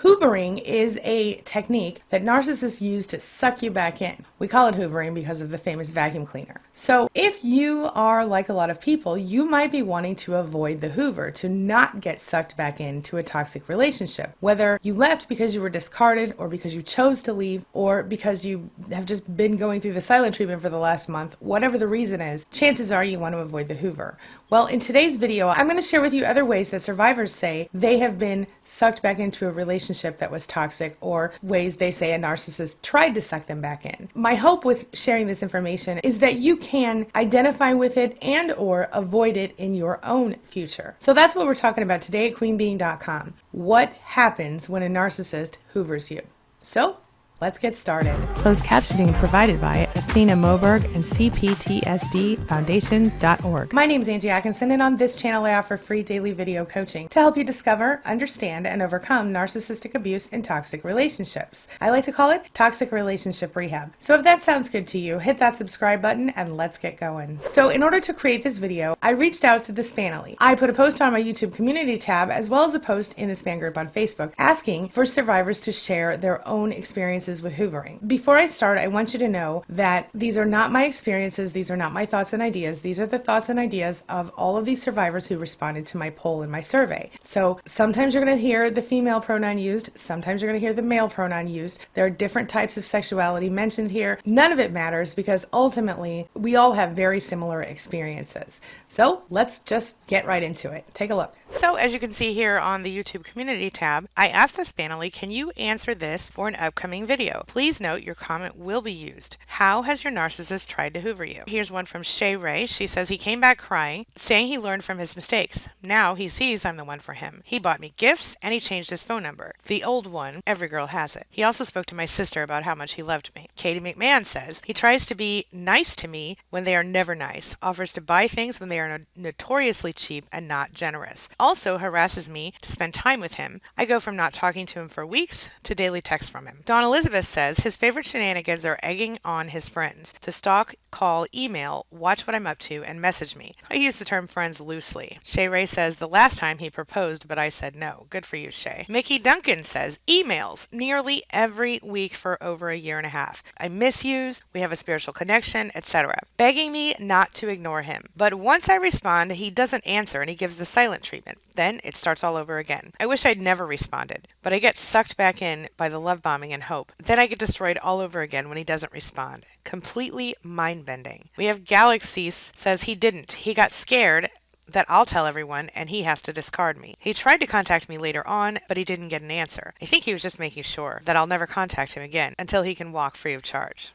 Hoovering is a technique that narcissists use to suck you back in. We call it hoovering because of the famous vacuum cleaner. So if you are like a lot of people, you might be wanting to avoid the hoover, to not get sucked back into a toxic relationship. Whether you left because you were discarded, or because you chose to leave, or because you have just been going through the silent treatment for the last month, whatever the reason is, chances are you want to avoid the hoover. Well, in today's video, I'm going to share with you other ways that survivors say they have been sucked back into a relationship that was toxic, or ways they say a narcissist tried to suck them back in. My hope with sharing this information is that you can identify with it and or avoid it in your own future. So that's what we're talking about today at queenbeing.com. What happens when a narcissist hoovers you? So let's get started. Closed captioning provided by Athena Moberg and CPTSDFoundation.org. My name is Angie Atkinson, and on this channel I offer free daily video coaching to help you discover, understand, and overcome narcissistic abuse in toxic relationships. I like to call it toxic relationship rehab. So if that sounds good to you, hit that subscribe button and let's get going. So in order to create this video, I reached out to the Spanily. I put a post on my YouTube community tab as well as a post in the Span group on Facebook asking for survivors to share their own experiences with hoovering. Before I start, I want you to know that these are not my experiences, these are not my thoughts and ideas, these are the thoughts and ideas of all of these survivors who responded to my poll and my survey. So sometimes you're going to hear the female pronoun used, sometimes you're going to hear the male pronoun used. There are different types of sexuality mentioned here. None of it matters because ultimately we all have very similar experiences. So let's just get right into it. Take a look. So as you can see here on the YouTube community tab, I asked the Spanily, can you answer this for an upcoming video? Please note your comment will be used. How has your narcissist tried to hoover you? Here's one from Shay Ray. She says he came back crying, saying he learned from his mistakes. Now he sees I'm the one for him. He bought me gifts and he changed his phone number. The old one, every girl has it. He also spoke to my sister about how much he loved me. Katie McMahon says he tries to be nice to me when they are never nice, offers to buy things when they are notoriously cheap and not generous. Also harasses me to spend time with him. I go from not talking to him for weeks to daily texts from him. Dawn Elizabeth says his favorite shenanigans are egging on his friends to stalk, call, email, watch what I'm up to, and message me. I use the term friends loosely. Shay Ray says the last time he proposed, but I said no. Good for you, Shay. Mickey Duncan says emails nearly every week for over a year and a half. I misuse, we have a spiritual connection, etc. Begging me not to ignore him. But once I respond, he doesn't answer and he gives the silent treatment. Then it starts all over again. I wish I'd never responded, but I get sucked back in by the love bombing and hope. Then I get destroyed all over again when he doesn't respond. Completely mind-bending. We have Galaxies says he didn't. He got scared that I'll tell everyone and he has to discard me. He tried to contact me later on, but he didn't get an answer. I think he was just making sure that I'll never contact him again until he can walk free of charge.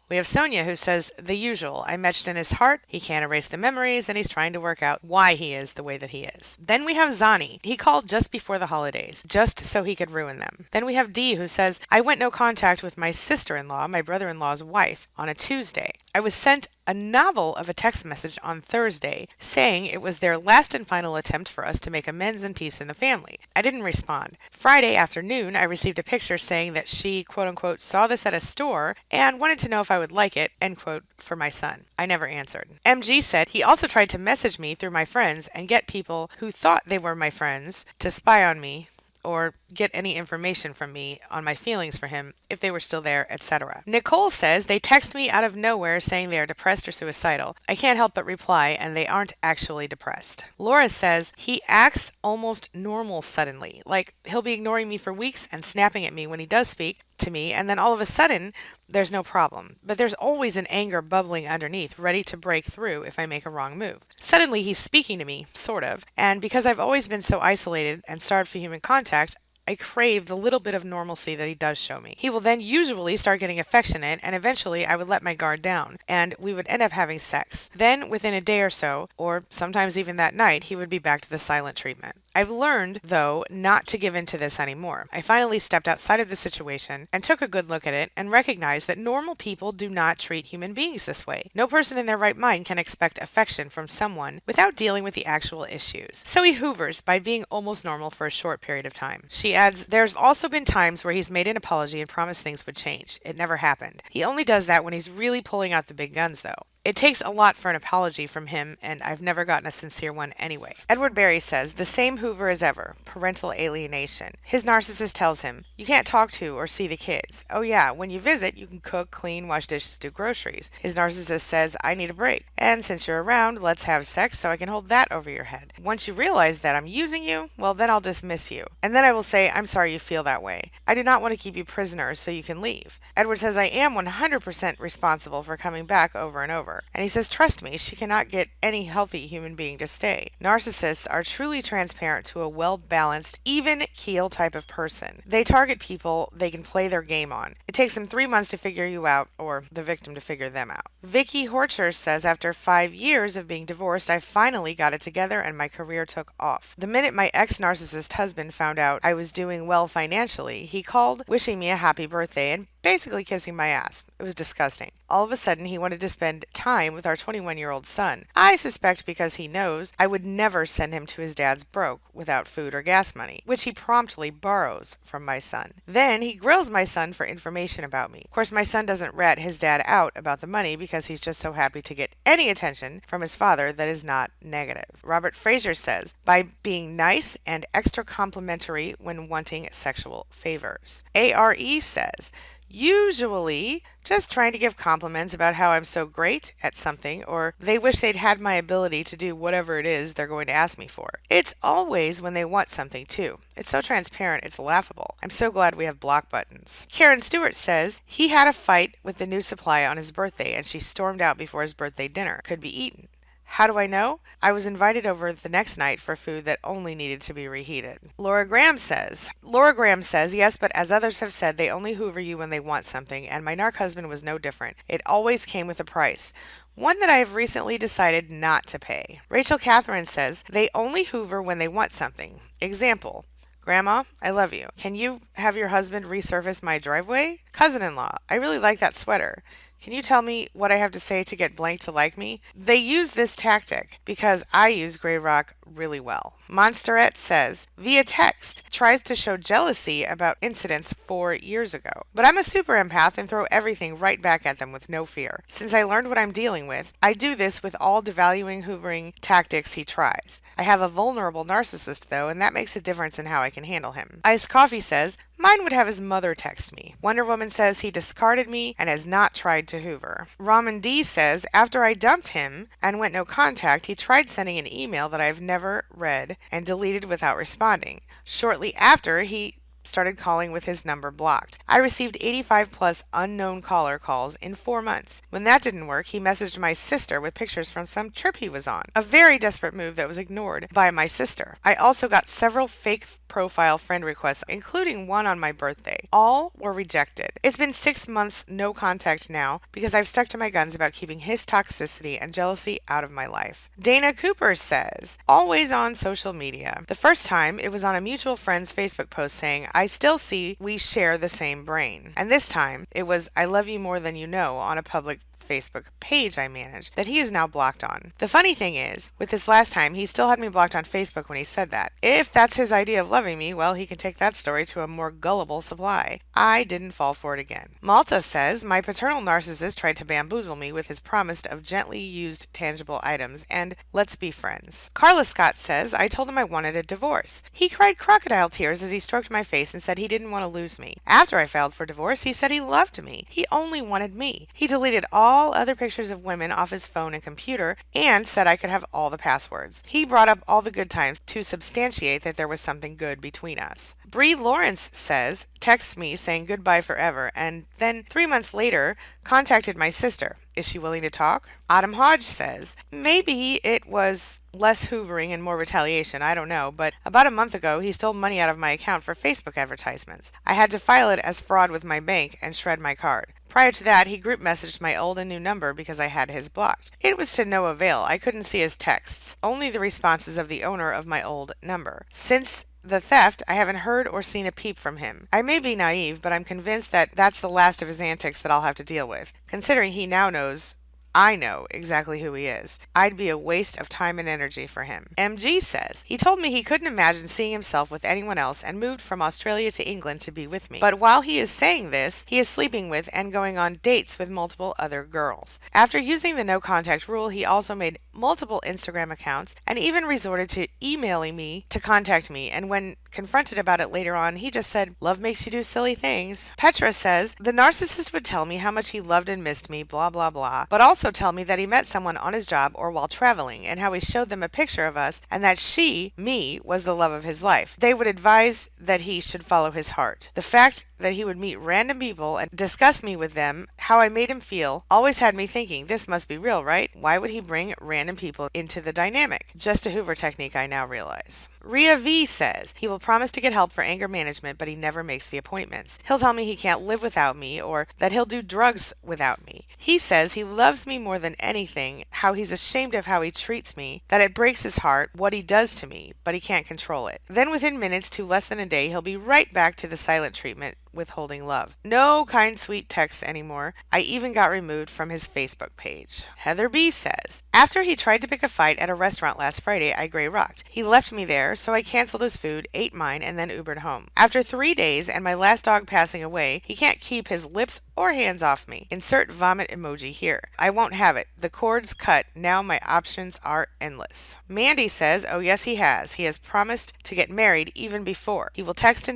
We have Sonia who says the usual. I matched in his heart, he can't erase the memories, and he's trying to work out why he is the way that he is. Then we have Zani. He called just before the holidays, just so he could ruin them. Then we have Dee who says, I went no contact with my sister-in-law, my brother-in-law's wife, on a Tuesday. I was sent a novel of a text message on Thursday saying it was their last and final attempt for us to make amends and peace in the family. I didn't respond. Friday afternoon, I received a picture saying that she, quote-unquote, saw this at a store and wanted to know if I would like it, end quote, for my son. I never answered. MG said he also tried to message me through my friends and get people who thought they were my friends to spy on me or get any information from me on my feelings for him if they were still there, etc. Nicole says they text me out of nowhere saying they are depressed or suicidal. I can't help but reply and they aren't actually depressed. Laura says he acts almost normal suddenly, like he'll be ignoring me for weeks and snapping at me when he does speak to me, and then all of a sudden there's no problem. But there's always an anger bubbling underneath, ready to break through if I make a wrong move. Suddenly he's speaking to me, sort of, and because I've always been so isolated and starved for human contact, I crave the little bit of normalcy that he does show me. He will then usually start getting affectionate, and eventually I would let my guard down, and we would end up having sex. Then, within a day or so, or sometimes even that night, he would be back to the silent treatment. I've learned, though, not to give in to this anymore. I finally stepped outside of the situation and took a good look at it and recognized that normal people do not treat human beings this way. No person in their right mind can expect affection from someone without dealing with the actual issues. So he hoovers by being almost normal for a short period of time. She adds, there's also been times where he's made an apology and promised things would change. It never happened. He only does that when he's really pulling out the big guns, though. It takes a lot for an apology from him, and I've never gotten a sincere one anyway. Edward Berry says, the same Hoover as ever, parental alienation. His narcissist tells him, you can't talk to or see the kids. Oh yeah, when you visit, you can cook, clean, wash dishes, do groceries. His narcissist says, I need a break. And since you're around, let's have sex so I can hold that over your head. Once you realize that I'm using you, well then I'll dismiss you. And then I will say, I'm sorry you feel that way. I do not want to keep you prisoner so you can leave. Edward says, I am 100% responsible for coming back over and over. And he says, trust me, she cannot get any healthy human being to stay. Narcissists are truly transparent to a well-balanced, even keel type of person. They target people they can play their game on. It takes them 3 months to figure you out, or the victim to figure them out. Vicky Horcher says, after 5 years of being divorced, I finally got it together and my career took off. The minute my ex-narcissist husband found out I was doing well financially, he called, wishing me a happy birthday and basically kissing my ass. It was disgusting. All of a sudden, he wanted to spend time with our 21-year-old son. I suspect because he knows I would never send him to his dad's broke without food or gas money, which he promptly borrows from my son. Then he grills my son for information about me. Of course, my son doesn't rat his dad out about the money because he's just so happy to get any attention from his father that is not negative. Robert Fraser says, by being nice and extra complimentary when wanting sexual favors. ARE says, usually just trying to give compliments about how I'm so great at something, or they wish they'd had my ability to do whatever it is they're going to ask me for. It's always when they want something too. It's so transparent, it's laughable. I'm so glad we have block buttons. Karen Stewart says he had a fight with the new supply on his birthday and she stormed out before his birthday dinner could be eaten. How do I know? I was invited over the next night for food that only needed to be reheated. Laura Graham says, yes, but as others have said, they only hoover you when they want something, and my narc husband was no different. It always came with a price. One that I have recently decided not to pay. Rachel Catherine says, they only hoover when they want something. Example. Grandma, I love you. Can you have your husband resurface my driveway? Cousin-in-law, I really like that sweater. Can you tell me what I have to say to get blank to like me? They use this tactic because I use Grey Rock really well. Monsterette says, via text, tries to show jealousy about incidents 4 years ago. But I'm a super empath and throw everything right back at them with no fear. Since I learned what I'm dealing with, I do this with all devaluing, hoovering tactics he tries. I have a vulnerable narcissist though, and that makes a difference in how I can handle him. Iced Coffee says, mine would have his mother text me. Wonder Woman says he discarded me and has not tried to hoover. Ramen D says, after I dumped him and went no contact, he tried sending an email that I've never read and deleted without responding. Shortly after, he started calling with his number blocked. I received 85 plus unknown caller calls in 4 months. When that didn't work, he messaged my sister with pictures from some trip he was on. A very desperate move that was ignored by my sister. I also got several fake profile friend requests, including one on my birthday. All were rejected. It's been 6 months no contact now because I've stuck to my guns about keeping his toxicity and jealousy out of my life. Dana Cooper says, always on social media. The first time, it was on a mutual friend's Facebook post saying, I still see we share the same brain. And this time, it was I love you more than you know on a public Facebook page I manage that he is now blocked on. The funny thing is, with this last time, he still had me blocked on Facebook when he said that. If that's his idea of loving me, well, he can take that story to a more gullible supply. I didn't fall for it again. Malta says, my paternal narcissist tried to bamboozle me with his promise of gently used tangible items and let's be friends. Carla Scott says, I told him I wanted a divorce. He cried crocodile tears as he stroked my face and said he didn't want to lose me. After I filed for divorce, he said he loved me. He only wanted me. He deleted all other pictures of women off his phone and computer and said I could have all the passwords. He brought up all the good times to substantiate that there was something good between us. Bree Lawrence says, texts me saying goodbye forever, and then 3 months later contacted my sister. Is she willing to talk? Autumn Hodge says, maybe it was less hoovering and more retaliation, I don't know, but about a month ago he stole money out of my account for Facebook advertisements. I had to file it as fraud with my bank and shred my card. Prior to that, he group messaged my old and new number because I had his blocked. It was to no avail. I couldn't see his texts, only the responses of the owner of my old number. Since the theft, I haven't heard or seen a peep from him. I may be naive, but I'm convinced that that's the last of his antics that I'll have to deal with, considering he now knows I know exactly who he is. I'd be a waste of time and energy for him. MG says, he told me he couldn't imagine seeing himself with anyone else and moved from Australia to England to be with me. But while he is saying this, he is sleeping with and going on dates with multiple other girls. After using the no contact rule, he also made multiple Instagram accounts and even resorted to emailing me to contact me, and when confronted about it later on, he just said, love makes you do silly things. Petra says, the narcissist would tell me how much he loved and missed me, blah blah blah, but also tell me that he met someone on his job or while traveling, and how he showed them a picture of us, and that she, me, was the love of his life. They would advise that he should follow his heart. The fact that he would meet random people and discuss me with them, how I made him feel, always had me thinking, this must be real, right? Why would he bring random people into the dynamic? Just a Hoover technique, I now realize. Ria V says, he will promise to get help for anger management, but he never makes the appointments. He'll tell me he can't live without me, or that he'll do drugs without me. He says he loves me more than anything, how he's ashamed of how he treats me, that it breaks his heart what he does to me, but he can't control it. Then within minutes to less than a day, he'll be right back to the silent treatment, withholding love. No kind sweet texts anymore. I even got removed from his Facebook page. Heather B says, after he tried to pick a fight at a restaurant last Friday, I gray rocked. He left me there, so I canceled his food, ate mine, and then Ubered home. After 3 days and my last dog passing away, he can't keep his lips or hands off me. Insert vomit emoji here. I won't have it. The cord's cut. Now my options are endless. Mandy says, oh yes he has. He has promised to get married even before. He will text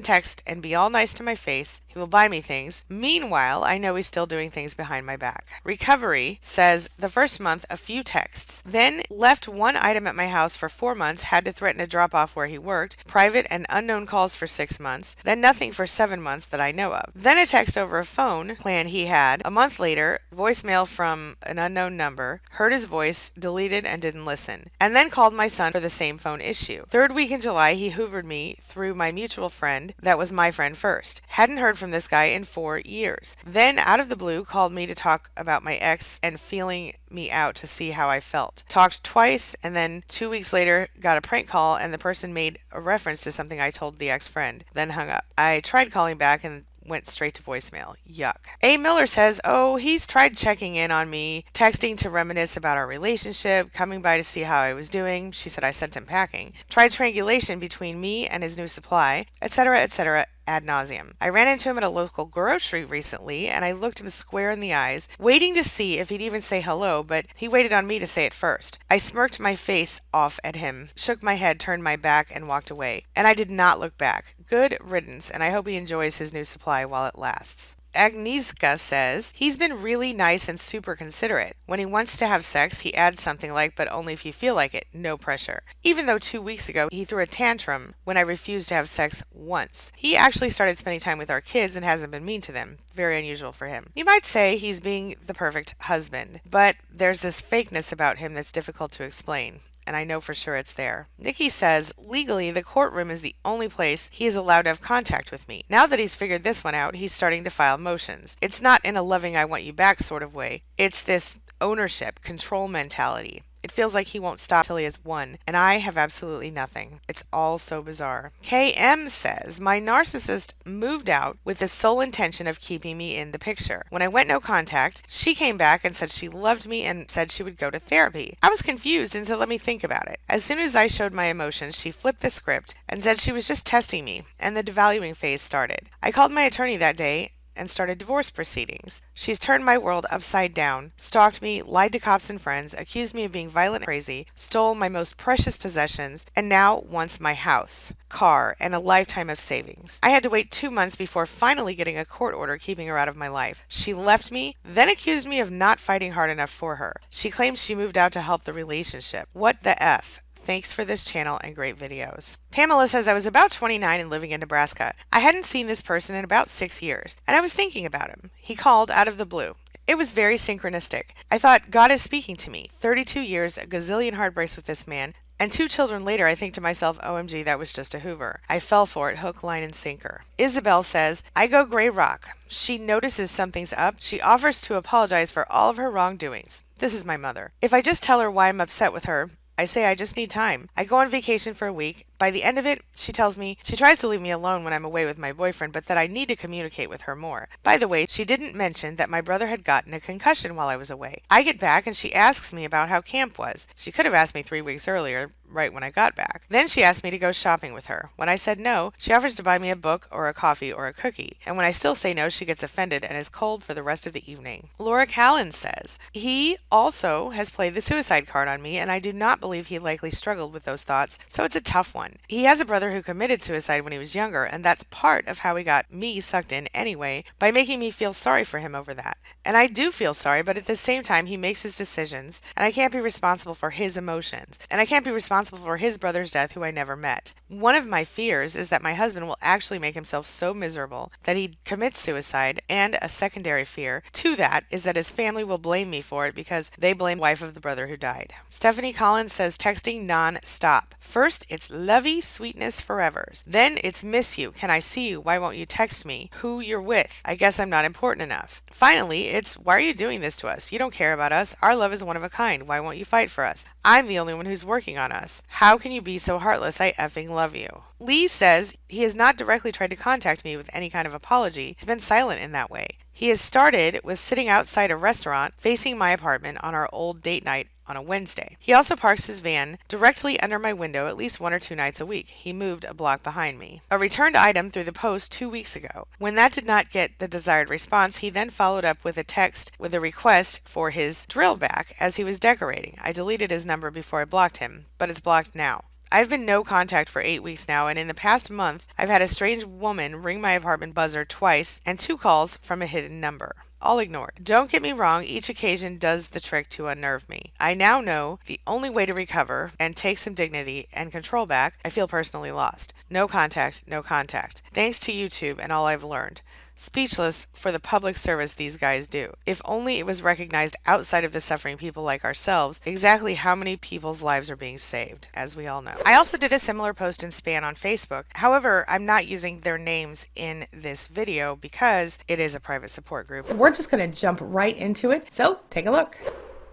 and be all nice to my face. He will buy me things. Meanwhile, I know he's still doing things behind my back. Recovery says, the first month, a few texts. Then left one item at my house for 4 months, had to threaten to drop off where he worked. Private and unknown calls for 6 months. Then nothing for 7 months that I know of. Then a text over a phone plan he had. A month later, voicemail from an unknown number. Heard his voice, deleted and didn't listen. And then called my son for the same phone issue. 3rd week in July, he hoovered me through my mutual friend that was my friend first. Hadn't heard from this guy in 4 years. Then, out of the blue, called me to talk about my ex and feeling me out to see how I felt. Talked twice, and then 2 weeks later, got a prank call, and the person made a reference to something I told the ex-friend, then hung up. I tried calling back and went straight to voicemail. Yuck. A. Miller says, oh, he's tried checking in on me, texting to reminisce about our relationship, coming by to see how I was doing. She said I sent him packing. Tried triangulation between me and his new supply, etc., ad nauseum. I ran into him at a local grocery recently, and I looked him square in the eyes, waiting to see if he'd even say hello, but he waited on me to say it first. I smirked my face off at him, shook my head, turned my back, and walked away. And I did not look back. Good riddance, and I hope he enjoys his new supply while it lasts. Agnieszka says, he's been really nice and super considerate. When he wants to have sex, he adds something like, but only if you feel like it, no pressure. Even though 2 weeks ago, he threw a tantrum when I refused to have sex once. He actually started spending time with our kids and hasn't been mean to them. Very unusual for him. You might say he's being the perfect husband, but there's this fakeness about him that's difficult to explain. And I know for sure it's there. Nikki says, legally, the courtroom is the only place he is allowed to have contact with me. Now that he's figured this one out, he's starting to file motions. It's not in a loving I want you back sort of way. It's this ownership, control mentality. It feels like he won't stop till he has won, and I have absolutely nothing. It's all so bizarre. KM says, my narcissist moved out with the sole intention of keeping me in the picture. When I went no contact, she came back and said she loved me and said she would go to therapy. I was confused and said let me think about it. As soon as I showed my emotions, she flipped the script and said she was just testing me, and the devaluing phase started. I called my attorney that day and started divorce proceedings. She's turned my world upside down, stalked me, lied to cops and friends, accused me of being violent and crazy, stole my most precious possessions, and now wants my house, car, and a lifetime of savings. I had to wait 2 months before finally getting a court order keeping her out of my life. She left me, then accused me of not fighting hard enough for her. She claims she moved out to help the relationship. What the F? Thanks for this channel and great videos. Pamela says, I was about 29 and living in Nebraska. I hadn't seen this person in about 6 years, and I was thinking about him. He called out of the blue. It was very synchronistic. I thought, God is speaking to me. 32 years, a gazillion heartbreaks with this man, and 2 children later, I think to myself, OMG, that was just a Hoover. I fell for it, hook, line, and sinker. Isabel says, I go gray rock. She notices something's up. She offers to apologize for all of her wrongdoings. This is my mother. If I just tell her why I'm upset with her, I say I just need time. I go on vacation for a week, By the end of it, she tells me she tries to leave me alone when I'm away with my boyfriend, but that I need to communicate with her more. By the way, she didn't mention that my brother had gotten a concussion while I was away. I get back and she asks me about how camp was. She could have asked me 3 weeks earlier, right when I got back. Then she asked me to go shopping with her. When I said no, she offers to buy me a book or a coffee or a cookie. And when I still say no, she gets offended and is cold for the rest of the evening. Laura Callan says, he also has played the suicide card on me, and I do not believe he likely struggled with those thoughts, so it's a tough one. He has a brother who committed suicide when he was younger, and that's part of how he got me sucked in anyway, by making me feel sorry for him over that. And I do feel sorry, but at the same time, he makes his decisions, and I can't be responsible for his emotions, and I can't be responsible for his brother's death, who I never met. One of my fears is that my husband will actually make himself so miserable that he commits suicide, and a secondary fear to that is that his family will blame me for it because they blame the wife of the brother who died. Stephanie Collins says texting non-stop. First, it's lovey sweetness forevers. Then it's miss you. Can I see you? Why won't you text me? Who you're with? I guess I'm not important enough. Finally, it's why are you doing this to us? You don't care about us. Our love is one of a kind. Why won't you fight for us? I'm the only one who's working on us. How can you be so heartless? I effing love you. Lee says he has not directly tried to contact me with any kind of apology. He's been silent in that way. He has started with sitting outside a restaurant facing my apartment on our old date night on a Wednesday. He also parks his van directly under my window at least 1 or 2 nights a week. He moved a block behind me. A returned item through the post 2 weeks ago. When that did not get the desired response, he then followed up with a text with a request for his drill back as he was decorating. I deleted his number before I blocked him, but it's blocked now. I've been no contact for 8 weeks now, and in the past month, I've had a strange woman ring my apartment buzzer twice and 2 calls from a hidden number. All ignored. Don't get me wrong, each occasion does the trick to unnerve me. I now know the only way to recover and take some dignity and control back. I feel personally lost. No contact, no contact. Thanks to YouTube and all I've learned. Speechless for the public service these guys do. If only it was recognized outside of the suffering people like ourselves, exactly how many people's lives are being saved, as we all know. I also did a similar post in Span on Facebook. However, I'm not using their names in this video because it is a private support group. We're just going to jump right into it, so take a look.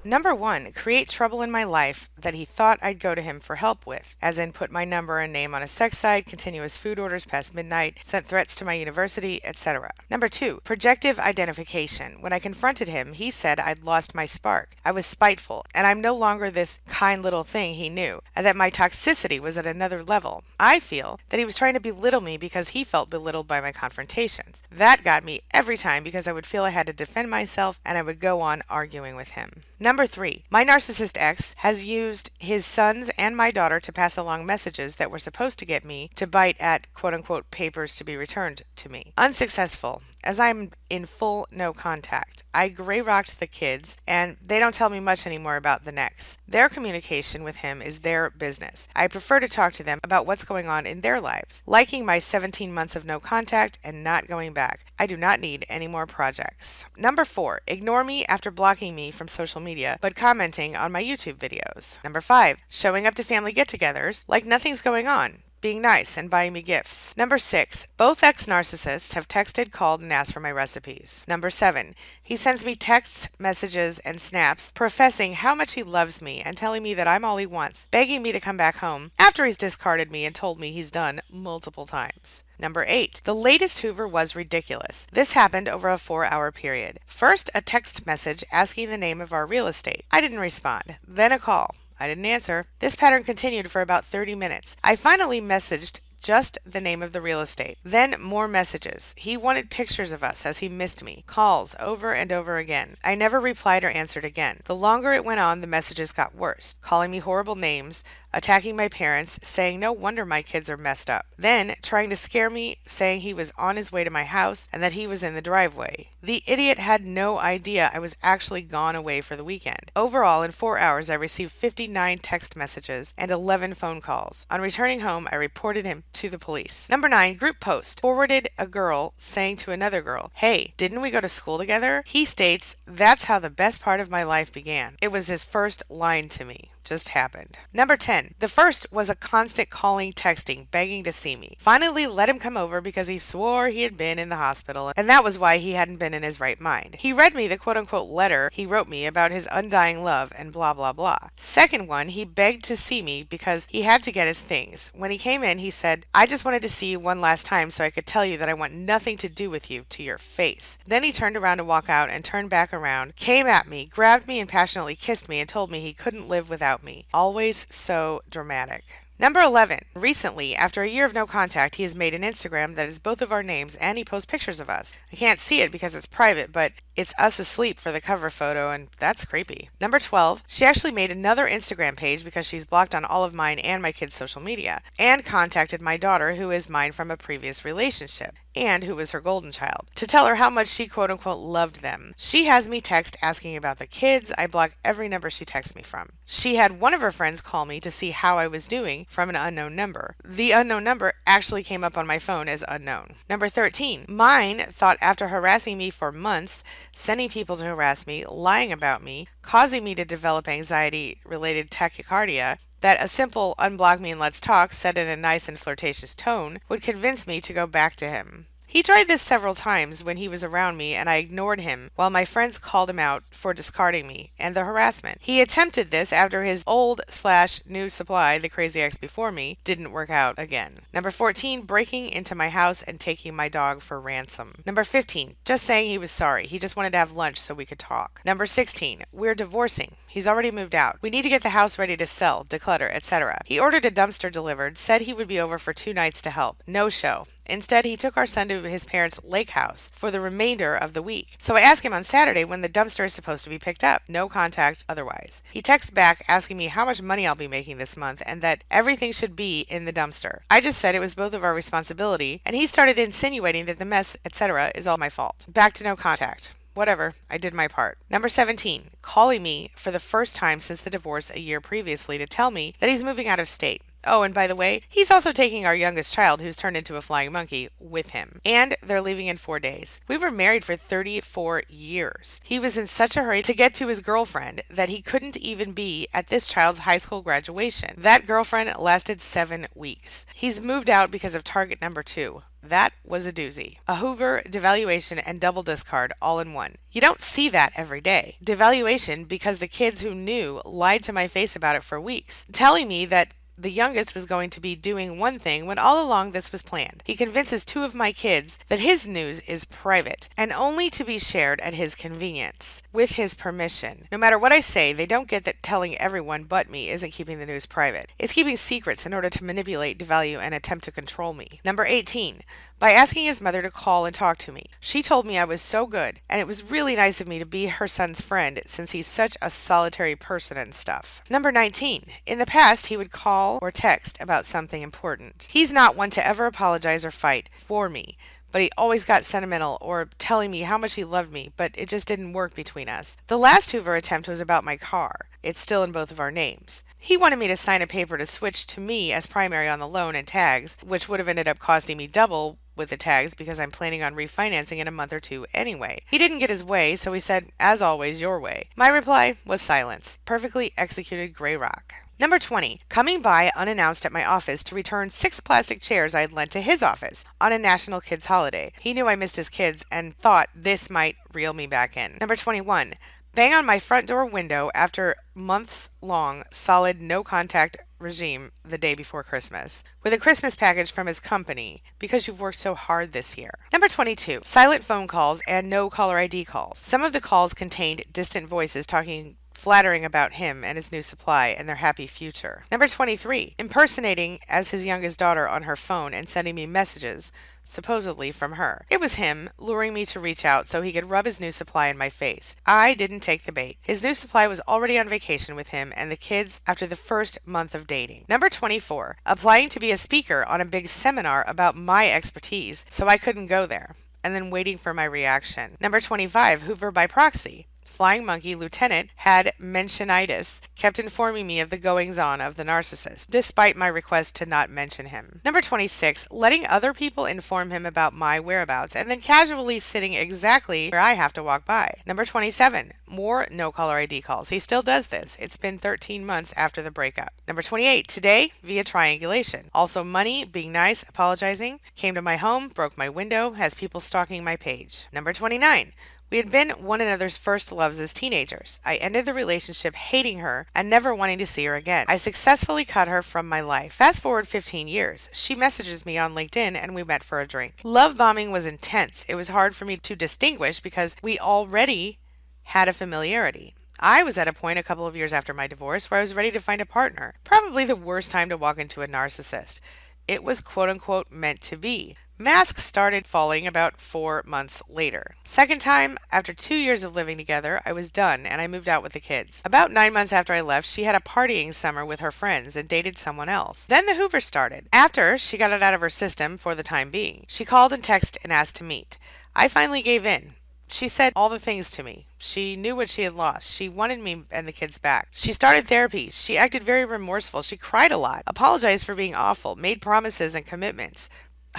Number 1, create trouble in my life that he thought I'd go to him for help with, as in put my number and name on a sex site, continuous food orders past midnight, sent threats to my university, etc. Number 2, projective identification. When I confronted him, he said I'd lost my spark. I was spiteful, and I'm no longer this kind little thing he knew, and that my toxicity was at another level. I feel that he was trying to belittle me because he felt belittled by my confrontations. That got me every time because I would feel I had to defend myself, and I would go on arguing with him. Number 3, my narcissist ex has used his sons and my daughter to pass along messages that were supposed to get me to bite at quote-unquote papers to be returned to me. Unsuccessful, as I'm in full no contact. I gray-rocked the kids, and they don't tell me much anymore about the next. Their communication with him is their business. I prefer to talk to them about what's going on in their lives. Liking my 17 months of no contact and not going back. I do not need any more projects. Number 4, ignore me after blocking me from social media, but commenting on my YouTube videos. Number 5, showing up to family get-togethers like nothing's going on, being nice and buying me gifts. Number 6, both ex-narcissists have texted, called, and asked for my recipes. Number 7, he sends me texts, messages, and snaps professing how much he loves me and telling me that I'm all he wants, begging me to come back home after he's discarded me and told me he's done multiple times. Number 8, the latest Hoover was ridiculous. This happened over a 4-hour period. First, a text message asking the name of our real estate. I didn't respond. Then a call. I didn't answer. This pattern continued for about 30 minutes. I finally messaged just the name of the real estate. Then more messages. He wanted pictures of us as he missed me. Calls over and over again. I never replied or answered again. The longer it went on, the messages got worse. Calling me horrible names, attacking my parents, saying no wonder my kids are messed up. Then trying to scare me, saying he was on his way to my house and that he was in the driveway. The idiot had no idea I was actually gone away for the weekend. Overall, in 4 hours, I received 59 text messages and 11 phone calls. On returning home, I reported him to the police. Number 9, group post. Forwarded a girl saying to another girl, "Hey, didn't we go to school together?" He states, "That's how the best part of my life began." It was his first line to me. just happened. Number 10. The first was a constant calling, texting, begging to see me. Finally let him come over because he swore he had been in the hospital, and that was why he hadn't been in his right mind. He read me the quote-unquote letter he wrote me about his undying love and blah blah blah. Second one, he begged to see me because he had to get his things. When he came in, he said, "I just wanted to see you one last time so I could tell you that I want nothing to do with you," to your face. Then he turned around to walk out and turned back around, came at me, grabbed me and passionately kissed me and told me he couldn't live without me. Always so dramatic. Number 11. Recently, after a year of no contact, he has made an Instagram that is both of our names and he posts pictures of us. I can't see it because it's private, but it's us asleep for the cover photo, and that's creepy. Number 12. She actually made another Instagram page because she's blocked on all of mine and my kids' social media, and contacted my daughter, who is mine from a previous relationship, and who was her golden child, to tell her how much she quote-unquote loved them. She has me text asking about the kids. I block every number she texts me from. She had one of her friends call me to see how I was doing from an unknown number. The unknown number actually came up on my phone as unknown. Number 13. Mine thought after harassing me for months, sending people to harass me, lying about me, causing me to develop anxiety-related tachycardia, that a simple unblock me and let's talk said in a nice and flirtatious tone would convince me to go back to him. He tried this several times when he was around me and I ignored him while my friends called him out for discarding me and the harassment. He attempted this after his old/new supply, the crazy ex before me, didn't work out again. Number 14, breaking into my house and taking my dog for ransom. Number 15, just saying he was sorry. He just wanted to have lunch so we could talk. Number 16, we're divorcing. He's already moved out. We need to get the house ready to sell, declutter, etc. He ordered a dumpster delivered, said he would be over for 2 nights to help. No show. Instead, he took our son to his parents' lake house for the remainder of the week. So I asked him on Saturday when the dumpster is supposed to be picked up. No contact otherwise. He texts back asking me how much money I'll be making this month and that everything should be in the dumpster. I just said it was both of our responsibility, and he started insinuating that the mess, etc., is all my fault. Back to no contact. Whatever, I did my part. Number 17, calling me for the first time since the divorce a year previously to tell me that he's moving out of state. Oh, and by the way, he's also taking our youngest child, who's turned into a flying monkey, with him. And they're leaving in 4 days. We were married for 34 years. He was in such a hurry to get to his girlfriend that he couldn't even be at this child's high school graduation. That girlfriend lasted 7 weeks. He's moved out because of target number 2. That was a doozy. A Hoover, devaluation, and double discard all in one. You don't see that every day. Devaluation because the kids who knew lied to my face about it for weeks, telling me that the youngest was going to be doing one thing when all along this was planned. He convinces 2 of my kids that his news is private and only to be shared at his convenience, with his permission. No matter what I say, they don't get that telling everyone but me isn't keeping the news private. It's keeping secrets in order to manipulate, devalue, and attempt to control me. Number 18. By asking his mother to call and talk to me. She told me I was so good, and it was really nice of me to be her son's friend since he's such a solitary person and stuff. Number 19. In the past, he would call or text about something important. He's not one to ever apologize or fight for me, but he always got sentimental or telling me how much he loved me, but it just didn't work between us. The last Hoover attempt was about my car. It's still in both of our names. He wanted me to sign a paper to switch to me as primary on the loan and tags, which would have ended up costing me double with the tags because I'm planning on refinancing in a month or 2 anyway. He didn't get his way, so he said, as always, your way. My reply was silence. Perfectly executed gray rock. Number 20, coming by unannounced at my office to return 6 plastic chairs I had lent to his office on a national kids holiday. He knew I missed his kids and thought this might reel me back in. Number 21, bang on my front door window after months-long solid no contact regime the day before Christmas, with a Christmas package from his company because you've worked so hard this year. Number 22, silent phone calls and no caller ID calls. Some of the calls contained distant voices talking flattering about him and his new supply and their happy future. Number 23, impersonating as his youngest daughter on her phone and sending me messages, supposedly from her. It was him luring me to reach out so he could rub his new supply in my face. I didn't take the bait. His new supply was already on vacation with him and the kids after the first month of dating. Number 24, applying to be a speaker on a big seminar about my expertise so I couldn't go there, and then waiting for my reaction. Number 25, Hoover by proxy. Flying Monkey Lieutenant had mentionitis, kept informing me of the goings-on of the narcissist, despite my request to not mention him. Number 26, letting other people inform him about my whereabouts and then casually sitting exactly where I have to walk by. Number 27, more no-caller ID calls. He still does this. It's been 13 months after the breakup. Number 28, today via triangulation. Also money, being nice, apologizing, came to my home, broke my window, has people stalking my page. Number 29, we had been one another's first loves as teenagers. I ended the relationship hating her and never wanting to see her again. I successfully cut her from my life. Fast forward 15 years. She messages me on LinkedIn and we met for a drink. Love bombing was intense. It was hard for me to distinguish because we already had a familiarity. I was at a point a couple of years after my divorce where I was ready to find a partner. Probably the worst time to walk into a narcissist. It was quote unquote meant to be. Masks started falling about 4 months later. Second time, after 2 years of living together, I was done and I moved out with the kids. About 9 months after I left, she had a partying summer with her friends and dated someone else. Then the Hoover started. After she got it out of her system for the time being, she called and texted and asked to meet. I finally gave in. She said all the things to me. She knew what she had lost. She wanted me and the kids back. She started therapy. She acted very remorseful. She cried a lot, apologized for being awful, made promises and commitments.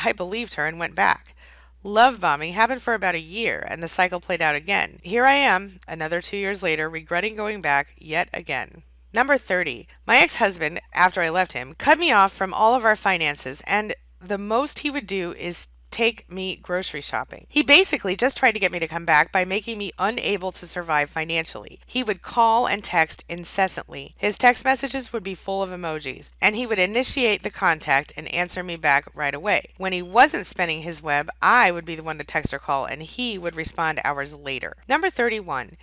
I believed her and went back. Love bombing happened for about a year, and the cycle played out again. Here I am, another 2 years later, regretting going back yet again. Number 30. My ex-husband, after I left him, cut me off from all of our finances, and the most he would do is take me grocery shopping. He basically just tried to get me to come back by making me unable to survive financially. He would call and text incessantly. His text messages would be full of emojis, and he would initiate the contact and answer me back right away. When he wasn't spinning his web, I would be the one to text or call, and he would respond hours later. Number 31.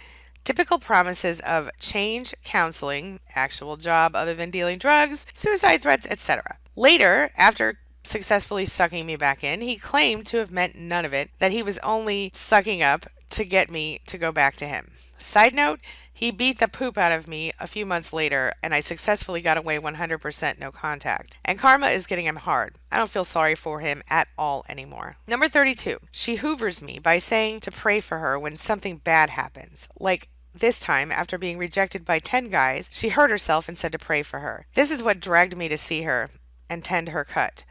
Typical promises of change, counseling, actual job other than dealing drugs, suicide threats, etc. Later, after successfully sucking me back in, he claimed to have meant none of it, that he was only sucking up to get me to go back to him. Side note, he beat the poop out of me a few months later, and I successfully got away 100% no contact. And karma is getting him hard. I don't feel sorry for him at all anymore. Number 32. She hoovers me by saying to pray for her when something bad happens. Like this time, after being rejected by 10 guys, she hurt herself and said to pray for her. This is what dragged me to see her and tend her cut.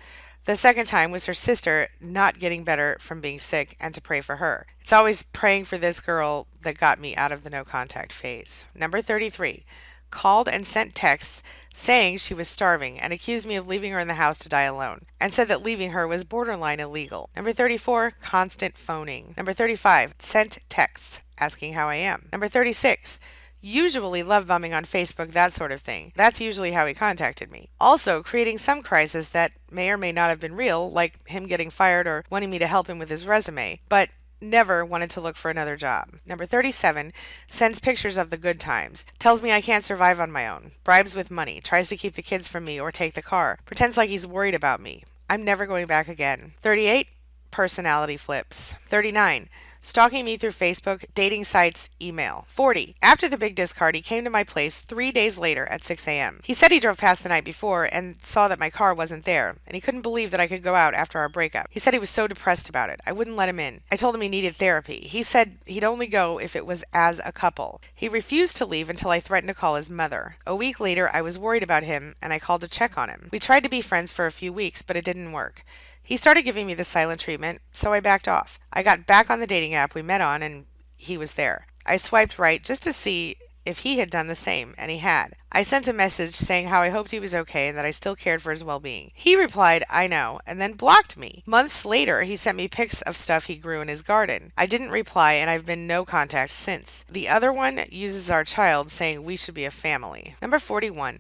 The second time was her sister not getting better from being sick and to pray for her. It's always praying for this girl that got me out of the no contact phase. Number 33. Called and sent texts saying she was starving and accused me of leaving her in the house to die alone and said that leaving her was borderline illegal. Number 34. Constant phoning. Number 35. Sent texts asking how I am. Number 36. Usually love bombing on Facebook, that sort of thing. That's usually how he contacted me. Also, creating some crisis that may or may not have been real, like him getting fired or wanting me to help him with his resume, but never wanted to look for another job. Number 37, sends pictures of the good times, tells me I can't survive on my own, bribes with money, tries to keep the kids from me or take the car, pretends like he's worried about me. I'm never going back again. 38, personality flips. 39, stalking me through Facebook, dating sites, email. 40. After the big discard, he came to my place 3 days later at 6 a.m. He said he drove past the night before and saw that my car wasn't there, and he couldn't believe that I could go out after our breakup. He said he was so depressed about it. I wouldn't let him in. I told him he needed therapy. He said he'd only go if it was as a couple. He refused to leave until I threatened to call his mother. A week later, I was worried about him, and I called to check on him. We tried to be friends for a few weeks, but it didn't work. He started giving me the silent treatment, so I backed off. I got back on the dating app we met on, and he was there. I swiped right just to see if he had done the same, and he had. I sent a message saying how I hoped he was okay and that I still cared for his well-being. He replied, I know, and then blocked me. Months later, he sent me pics of stuff he grew in his garden. I didn't reply, and I've been no contact since. The other one uses our child, saying we should be a family. Number 41.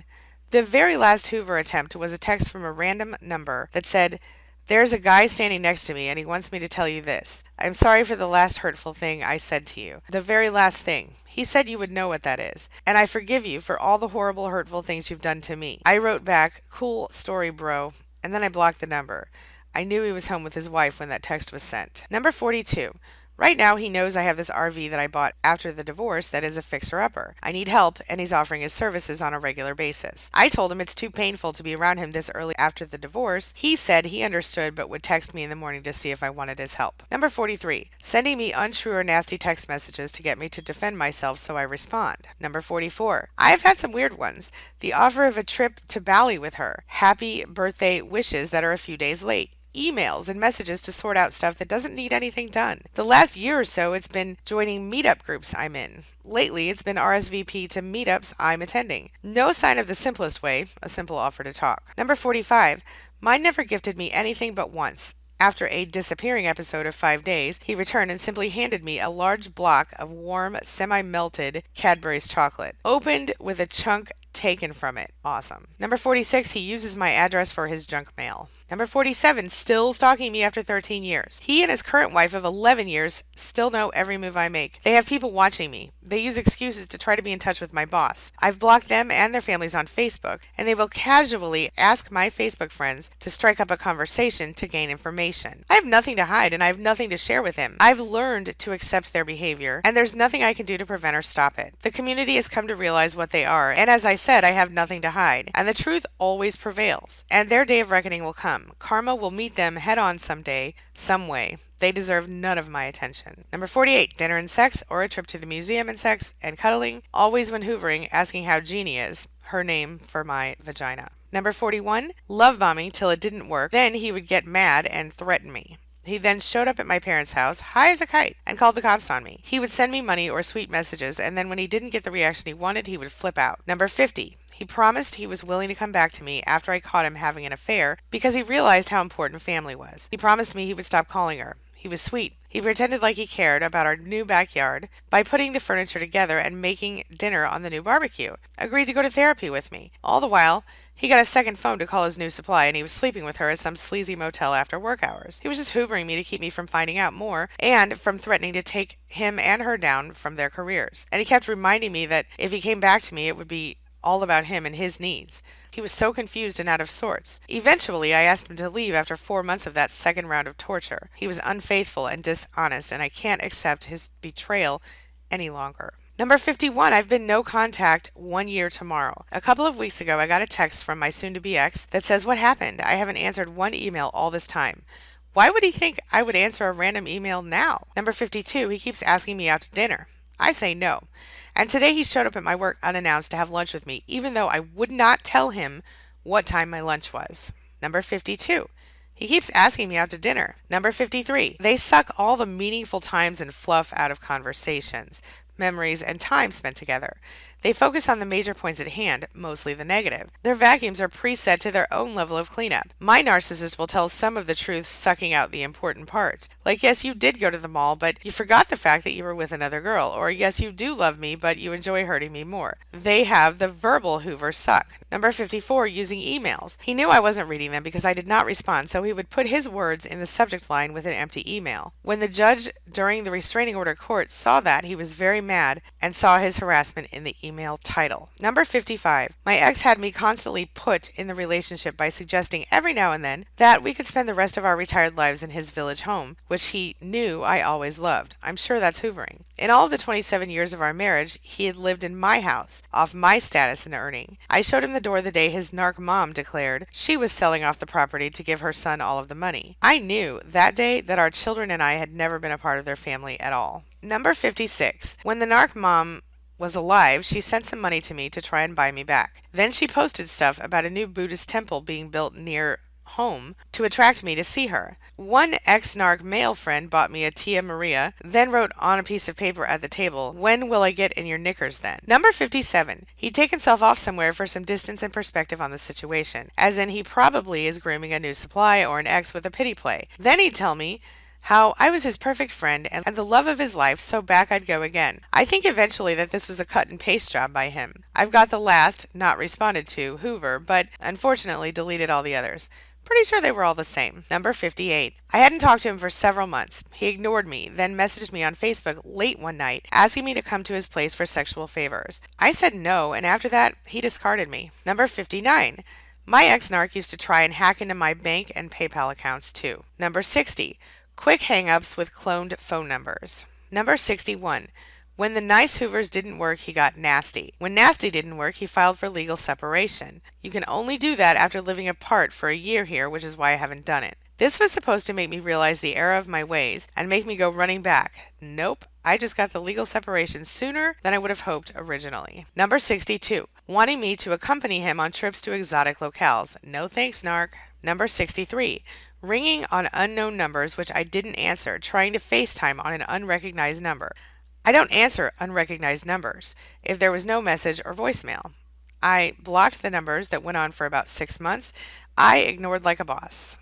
The very last Hoover attempt was a text from a random number that said, there's a guy standing next to me and he wants me to tell you this. I'm sorry for the last hurtful thing I said to you. The very last thing. He said you would know what that is. And I forgive you for all the horrible, hurtful things you've done to me. I wrote back, cool story, bro. And then I blocked the number. I knew he was home with his wife when that text was sent. Number 42. Right now, he knows I have this RV that I bought after the divorce that is a fixer-upper. I need help, and he's offering his services on a regular basis. I told him it's too painful to be around him this early after the divorce. He said he understood but would text me in the morning to see if I wanted his help. Number 43. Sending me untrue or nasty text messages to get me to defend myself so I respond. Number 44. I have had some weird ones. The offer of a trip to Bali with her. Happy birthday wishes that are a few days late. Emails and messages to sort out stuff that doesn't need anything done. The last year or so, it's been joining meetup groups I'm in. Lately, it's been RSVP to meetups I'm attending. No sign of the simplest way, a simple offer to talk. Number 45. Mine never gifted me anything but once. After a disappearing episode of 5 days, he returned and simply handed me a large block of warm, semi-melted Cadbury's chocolate, opened with a chunk taken from it. Awesome. Number 46, he uses my address for his junk mail. Number 47, still stalking me after 13 years. He and his current wife of 11 years still know every move I make. They have people watching me. They use excuses to try to be in touch with my boss. I've blocked them and their families on Facebook, and they will casually ask my Facebook friends to strike up a conversation to gain information. I have nothing to hide, and I have nothing to share with him. I've learned to accept their behavior, and there's nothing I can do to prevent or stop it. The community has come to realize what they are, and as I said, I have nothing to hide, and the truth always prevails, and their day of reckoning will come. Karma will meet them head on someday, some way. They deserve none of my attention. Number 48, dinner and sex, or a trip to the museum and sex and cuddling, always when hoovering, asking how Jeannie is, her name for my vagina. Number 41, love bombing till it didn't work. Then he would get mad and threaten me. He then showed up at my parents' house, high as a kite, and called the cops on me. He would send me money or sweet messages, and then when he didn't get the reaction he wanted, he would flip out. Number 50, he promised he was willing to come back to me after I caught him having an affair because he realized how important family was. He promised me he would stop calling her. He was sweet. He pretended like he cared about our new backyard by putting the furniture together and making dinner on the new barbecue. Agreed to go to therapy with me. All the while, he got a second phone to call his new supply, and he was sleeping with her at some sleazy motel after work hours. He was just hoovering me to keep me from finding out more and from threatening to take him and her down from their careers. And he kept reminding me that if he came back to me, it would be all about him and his needs. He was so confused and out of sorts. Eventually, I asked him to leave after 4 months of that second round of torture. He was unfaithful and dishonest, and I can't accept his betrayal any longer. Number 51, I've been no contact 1 year tomorrow. A couple of weeks ago, I got a text from my soon-to-be ex that says, "What happened? I haven't answered one email all this time." Why would he think I would answer a random email now? Number 52, he keeps asking me out to dinner. I say no. And today he showed up at my work unannounced to have lunch with me, even though I would not tell him what time my lunch was. Number 52. He keeps asking me out to dinner. Number 53. They suck all the meaningful times and fluff out of conversations, memories, and time spent together. They focus on the major points at hand, mostly the negative. Their vacuums are preset to their own level of cleanup. My narcissist will tell some of the truth, sucking out the important part. Like, yes, you did go to the mall, but you forgot the fact that you were with another girl. Or, yes, you do love me, but you enjoy hurting me more. They have the verbal Hoover suck. Number 54, using emails. He knew I wasn't reading them because I did not respond, so he would put his words in the subject line with an empty email. When the judge during the restraining order court saw that, he was very mad and saw his harassment in the email title. Number 55. My ex had me constantly put in the relationship by suggesting every now and then that we could spend the rest of our retired lives in his village home, which he knew I always loved. I'm sure that's hoovering. In all of the 27 years of our marriage, he had lived in my house, off my status and earning. I showed him the door the day his narc mom declared she was selling off the property to give her son all of the money. I knew that day that our children and I had never been a part of their family at all. Number 56. When the narc mom was alive, she sent some money to me to try and buy me back. Then she posted stuff about a new Buddhist temple being built near home to attract me to see her. One ex-narc male friend bought me a Tia Maria, then wrote on a piece of paper at the table, "When will I get in your knickers then?" Number 57. He'd take himself off somewhere for some distance and perspective on the situation, as in he probably is grooming a new supply or an ex with a pity play. Then he'd tell me how I was his perfect friend and the love of his life, so back I'd go again. I think eventually that this was a cut and paste job by him. I've got the last, not responded to, Hoover, but unfortunately deleted all the others. Pretty sure they were all the same. Number 58. I hadn't talked to him for several months. He ignored me, then messaged me on Facebook late one night, asking me to come to his place for sexual favors. I said no, and after that, he discarded me. Number 59. My ex-narc used to try and hack into my bank and PayPal accounts too. Number 60. Quick hang-ups with cloned phone numbers. Number 61. When the nice hoovers didn't work, he got nasty. When nasty didn't work, he filed for legal separation. You can only do that after living apart for a year here, which is why I haven't done it. This was supposed to make me realize the error of my ways and make me go running back. Nope, I just got the legal separation sooner than I would have hoped originally. Number 62. Wanting me to accompany him on trips to exotic locales. No thanks, narc. Number 63. Ringing on unknown numbers which I didn't answer, trying to FaceTime on an unrecognized number. I don't answer unrecognized numbers if there was no message or voicemail. I blocked the numbers that went on for about 6 months. I ignored like a boss.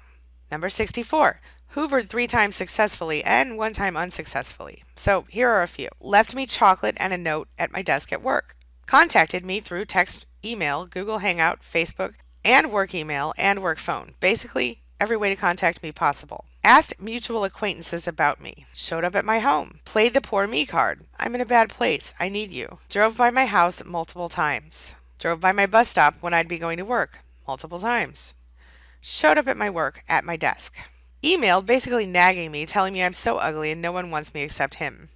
Number 64. Hoovered 3 times successfully and 1 time unsuccessfully. So here are a few. Left me chocolate and a note at my desk at work. Contacted me through text, email, Google Hangout, Facebook, and work email and work phone. Basically, every way to contact me possible. Asked mutual acquaintances about me. Showed up at my home. Played the poor me card. I'm in a bad place. I need you. Drove by my house multiple times. Drove by my bus stop when I'd be going to work multiple times. Showed up at my work at my desk. Emailed basically nagging me, telling me I'm so ugly and no one wants me except him.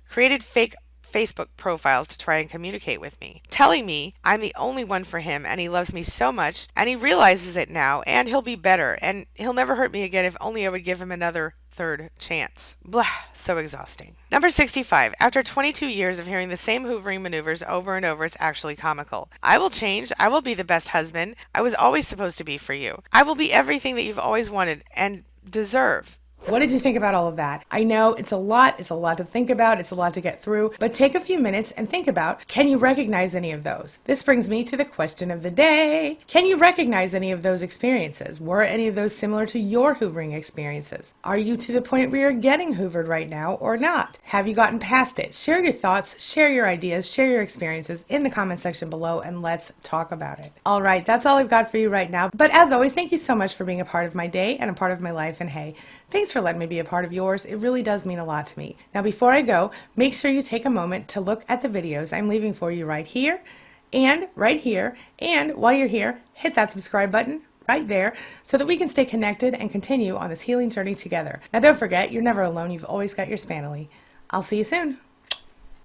Created fake Facebook profiles to try and communicate with me, telling me I'm the only one for him and he loves me so much and he realizes it now and he'll be better and he'll never hurt me again if only I would give him another third chance. Blah, so exhausting. Number 65. After 22 years of hearing the same hoovering maneuvers over and over, it's actually comical. I will change. I will be the best husband I was always supposed to be for you. I will be everything that you've always wanted and deserve. What did you think about all of that? I know it's a lot to think about, it's a lot to get through, but take a few minutes and think about, can you recognize any of those? This brings me to the question of the day. Can you recognize any of those experiences? Were any of those similar to your hoovering experiences? Are you to the point where you're getting hoovered right now or not? Have you gotten past it? Share your thoughts, share your ideas, share your experiences in the comment section below, and let's talk about it. All right, that's all I've got for you right now, but as always, thank you so much for being a part of my day and a part of my life, and hey, thanks for letting me be a part of yours. It really does mean a lot to me. Now, before I go, make sure you take a moment to look at the videos I'm leaving for you right here, and while you're here, hit that subscribe button right there so that we can stay connected and continue on this healing journey together. Now, don't forget, you're never alone. You've always got your Spanily. I'll see you soon.